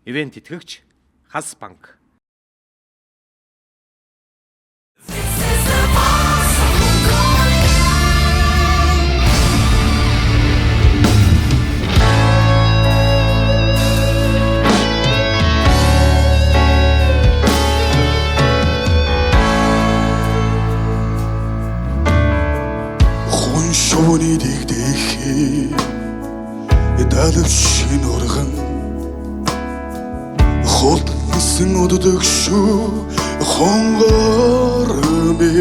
ивент итгэгч Хас банк. Шууны дэгдэхий далавшин урган хултсан уддаг шүү хонгор бэ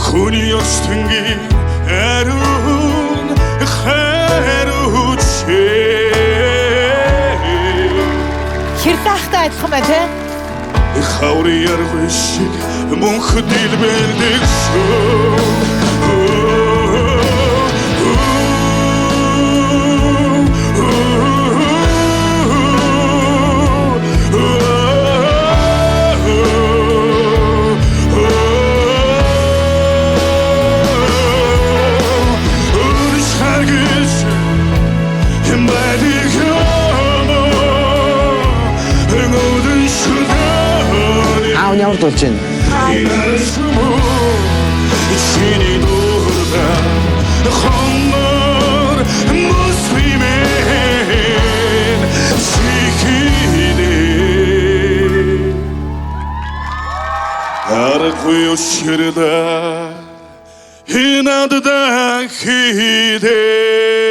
хүний ёстонгийн ариун хариуч хэр таахтай адилхан байна те хаврын яргын шиг мөнх дэлбэрдэг шүү аавны урд болж байна. Чиний дурда хомор мусвимен сихиде аргүй уширда хинадда хиде